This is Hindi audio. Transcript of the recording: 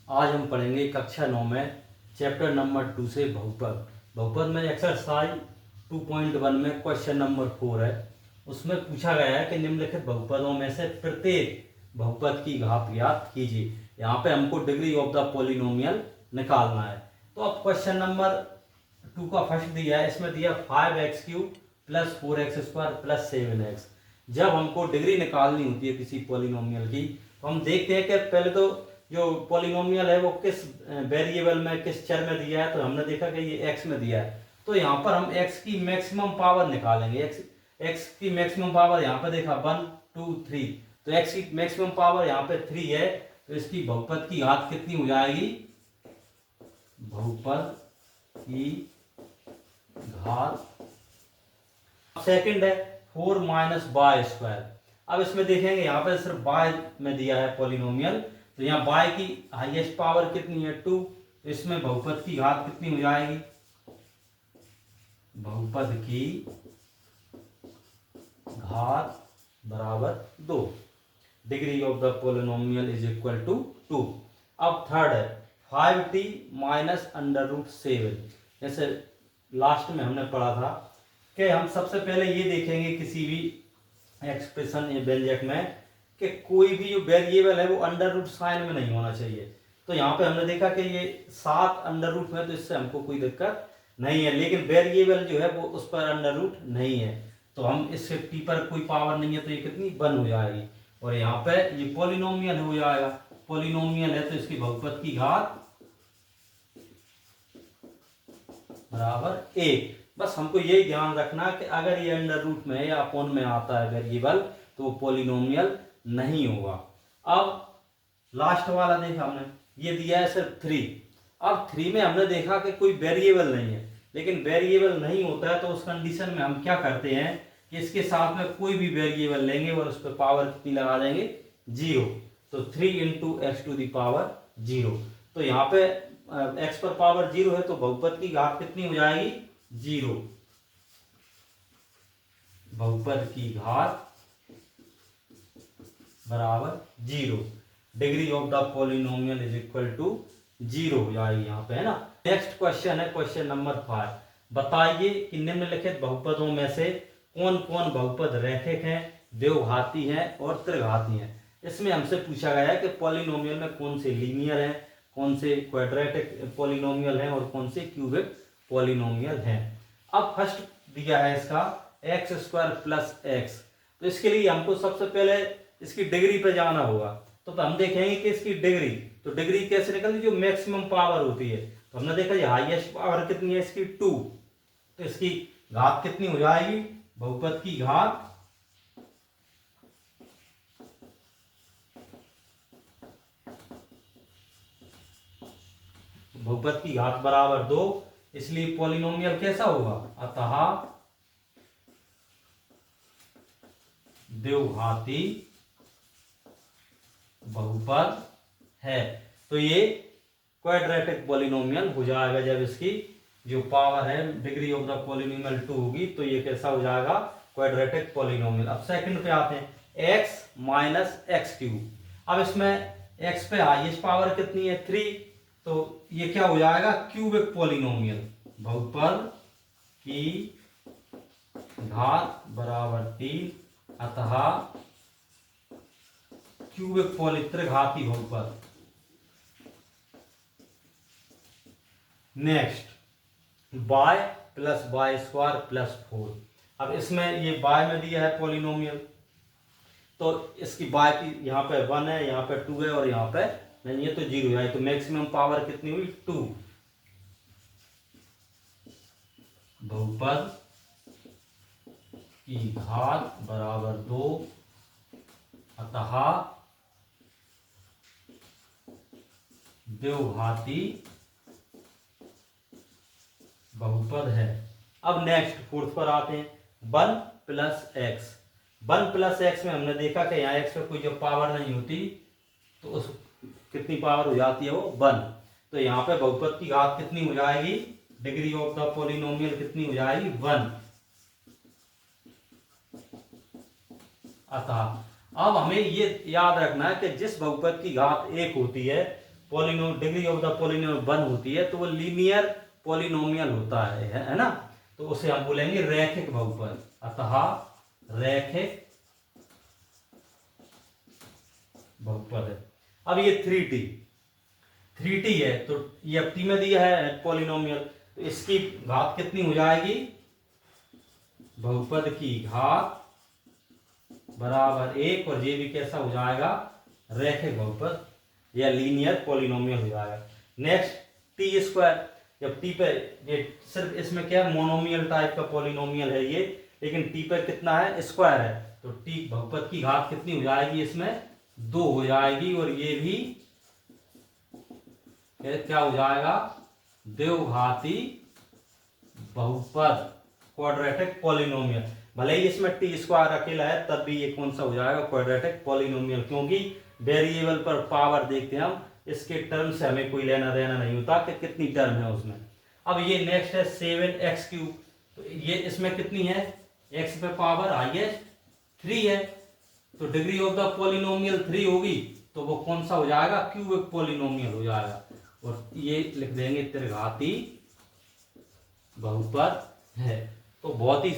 आज हम पढ़ेंगे कक्षा 9 में चैप्टर नंबर 2 से बहुपद। बहुपद में एक्सरसाइज 2.1 में क्वेश्चन नंबर 4 है। उसमें पूछा गया है कि निम्नलिखित बहुपदों में से प्रत्येक बहुपद की घात ज्ञात कीजिए। यहाँ पे हमको डिग्री ऑफ द पॉलिनोमियल निकालना है। तो अब क्वेश्चन नंबर 2 का फर्स्ट दिया है, इसमें दिया 5x³ plus 4x² plus 7x। जब हमको डिग्री निकालनी होती है किसी पॉलिनोमियल की तो हम देखते हैं कि पहले तो जो पॉलिनोमियल है वो किस वेरिएबल में, किस चर में दिया है। तो हमने देखा कि ये x में दिया है, तो यहाँ पर हम x की मैक्सिमम पावर निकालेंगे। x की मैक्सिमम पावर यहाँ पे देखा 1 2 3, तो x की मैक्सिमम पावर यहाँ पे 3 है। तो इसकी बहुपद की घात कितनी हो जाएगी? बहुपद की घात सेकंड है 4 माइनस बाय स्क्वायर। अब इसमें देखेंगे यहाँ पे सिर्फ बाय में दिया है पॉलिनोमियल, तो यहाँ बाय की हाईएस्ट पावर कितनी है 2, तो इसमें बहुपद की घात कितनी हो जाएगी? बहुपद की घात बराबर 2। Degree of the polynomial is equal to 2। अब थर्ड है 5t माइनस √7। जैसे लास्ट में हमने पढ़ा था कि हम सबसे पहले ये देखेंगे किसी भी एक्सप्रेशन या व्यंजक में कि कोई भी जो वेरिएबल है वो अंडर रूट साइन में नहीं होना चाहिए। तो यहाँ पे हमने देखा कि ये 7 अंडर रूट में, तो इससे हमको कोई दिक्कत नहीं है, लेकिन वेरिएबल जो है वो उस पर अंडर रूट नहीं है, तो हम इससे टी पर कोई पावर नहीं है, तो ये कितनी 1 हो जाएगी। और यहाँ पे ये पॉलिनोमियल हो जाएगा, पॉलिनोमियल है तो इसकी बहुपद की घात बराबर 1। बस हमको यही ध्यान रखना कि अगर ये अंडर रूट में या अपॉन में आता है वेरिएबल तो वो पॉलिनोमियल नहीं होगा। अब लास्ट वाला देखा हमने, ये दिया है सिर्फ 3। अब 3 में हमने देखा कि कोई वेरिएबल नहीं है, लेकिन वेरिएबल नहीं होता है तो उस कंडीशन में हम क्या करते हैं कि इसके साथ में कोई भी वेरिएबल लेंगे और उस पर पावर कितनी लगा देंगे? 0। तो 3 × x⁴ तो यहाँ पे x पर पावर 0 है तो बहुपद की घात कितनी हो जाएगी? 0। बहुपद की घात बराबर 0। Degree of the polynomial is equal to 0 हो जाएगी यहाँ पे, है ना। नेक्स्ट क्वेश्चन है क्वेश्चन नंबर 5। बताइए कि निम्नलिखित बहुपदों में से कौन कौन बहुपद रैखिक हैं, द्विघाती हैं और त्रिघाती हैं। इसमें हमसे पूछा गया है कि पॉलिनोमियल में कौन से लीनियर हैं, कौन से क्वाड्रेटिक पॉलिनोमियल हैं और कौन से क्यूबिक पॉलिनोमियल हैं। अब फर्स्ट दिया है इसका x² प्लस x, तो इसके लिए हमको सबसे पहले इसकी डिग्री पे जाना होगा। तो हम देखेंगे कि इसकी डिग्री, तो डिग्री कैसे निकलती? जो मैक्सिमम पावर होती है, तो हमने देखा ये हाईएस्ट पावर कितनी है इसकी 2, तो इसकी घात कितनी हो जाएगी? बहुपद की घात बराबर 2। इसलिए पॉलिनोमियल कैसा होगा? अतः द्विघाती बहुपद है। तो ये क्वाड्रेटिक पॉलिनोमियल हो जाएगा जब इसकी जो पावर है डिग्री ऑफ द पॉलिनोमियल 2 होगी, तो ये कैसा हो जाएगा? Quadratic polynomial. अब सेकंड पे आते हैं x माइनस x³। अब इसमें x पे हाईएस्ट पावर कितनी है? 3, तो ये क्या हो जाएगा? Cubic polynomial. बहुपद की घात बराबर 3, अतः क्यूबिक त्रिघाती बहुपद। Next by plus y² plus 4। अब इसमें ये बाय में दिया है पॉलिनोमियल, तो इसकी बाय की यहाँ पे 1 है, यहाँ पे 2 है और यहाँ पे नहीं है, तो 0 है। तो मैक्सिमम पावर कितनी हुई? 2। बहुपद की घात बराबर 2, अतः द्विघाती बहुपद है। अब नेक्स्ट फोर्थ पर आते हैं 1 प्लस x। 1 प्लस x में हमने देखा कि यहाँ x पे कोई जब पावर नहीं होती तो उस कितनी पावर हो जाती है? वो 1। तो यहाँ पे बहुपद की घात कितनी हो जाएगी? डिग्री ऑफ द पॉलिनोमियल कितनी हो जाएगी? 1। अतः अब हमें ये याद रखना है कि जिस बहुपद की घात 1 होती है डिग्री ऑफ द पॉलिनोमियल 1 होती है तो वो लीनियर पॉलिनोमियल होता है ना। तो उसे हम बोलेंगे रैखिक बहुपद। अतः रैखिक बहुपद है। अब ये 3t है तो ये टी में दिया है पॉलिनोमियल, तो इसकी घात कितनी हो जाएगी, बहुपद की घात बराबर 1, और ये भी कैसा हो जाएगा, रैखिक बहुपद या लीनियर पॉलिनोमियल हो जाएगा। नेक्स्ट टी स्क्वायर, जब टी पे ये सिर्फ इसमें क्या है मोनोमियल टाइप का पॉलिनोमियल है ये, लेकिन टी पे कितना है स्क्वायर है, तो टी बहुपद की घात कितनी हो जाएगी, इसमें 2 हो जाएगी, और ये भी क्या हो जाएगा, द्विघाती बहुपद क्वाड्रेटिक पॉलिनोमियल। भले ही इसमें टी स्क्वायर अकेला है तब भी ये कौन सा हो जाएगा, क्वाड्रेटिक पॉलिनोमियल, क्योंकि वेरिएबल पर पावर देखते हैं हम, इसके टर्म से हमें कोई लेना देना नहीं होता कि कितनी टर्म है उसमें। अब ये नेक्स्ट है 7x3, तो ये इसमें कितनी है, x पे पावर हाईएस्ट 3 है, तो डिग्री ऑफ द पॉलिनोमियल 3 होगी, तो वो कौन सा हो जाएगा, क्यूबिक पॉलिनोमियल हो जाएगा, और ये लिख देंगे त्रिघाती बहुपद है। तो बहुत ही